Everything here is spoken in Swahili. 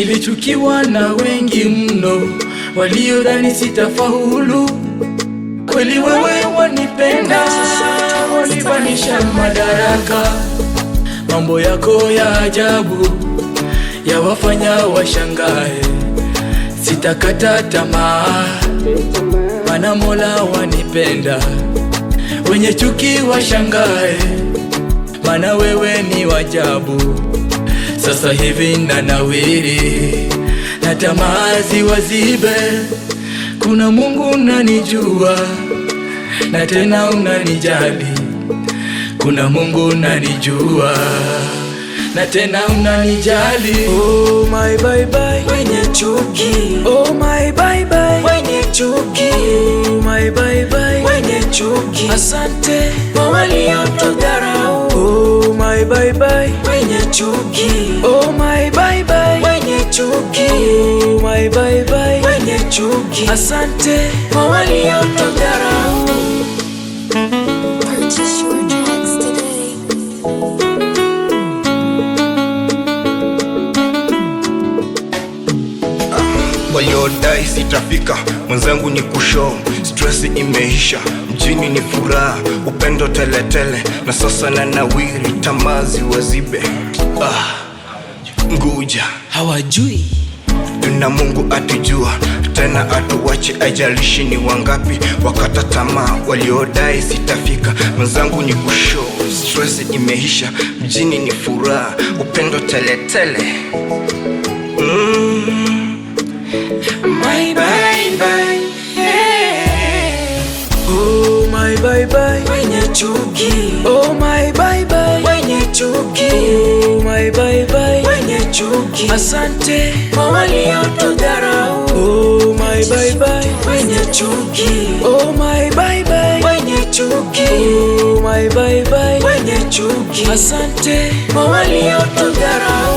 Nilichukiwa na wengi mno, waliodhani sitafaulu. Kweli wewe wanipenda, wanipanisha madaraka. Mambo yako ya ajabu yawafanya washangae. Sitakata tamaa, maana Mola wanipenda. Wenye chuki washangae, maana wewe ni wajabu. Sasa hivi nanawiri, na tamaa ziwazibe. Kuna Mungu unanijua, na tena unanijali. Kuna Mungu unanijua, na tena unanijali. Oh my bye bye wenye chuki, oh my bye bye wenye chuki, oh my bye bye wenye chuki. Asante kwa waliotudharau. Oh my bye bye wenye chuki, oh my bye bye wenye chuki, oh my bye bye wenye chuki. Asante kwa waliotudharau. Purchase your tracks today. Waliodai sitafika, mwenzangu ni kushow. Stress imeisha, mjini ni furaha, upendo tele tele. Na sasa na nawiri, tamazi wazibe. Nguja Hawajui na Mungu atujua, tena atuwache, ajalishi ni wangapi wakata tamaa. Waliodai sitafika, mwenzangu ni kushow. Stress imeisha, mjini ni furaha, upendo tele tele. my bye bye, yeah. Oh my bye bye wenye chuki, oh my bye bye wenye chuki, oh my bye bye wenye chuki. Asante kwa waliotudharau. Oh my bye bye wenye chuki, oh my bye bye wenye chuki, oh my bye bye wenye chuki. Asante kwa waliotudharau.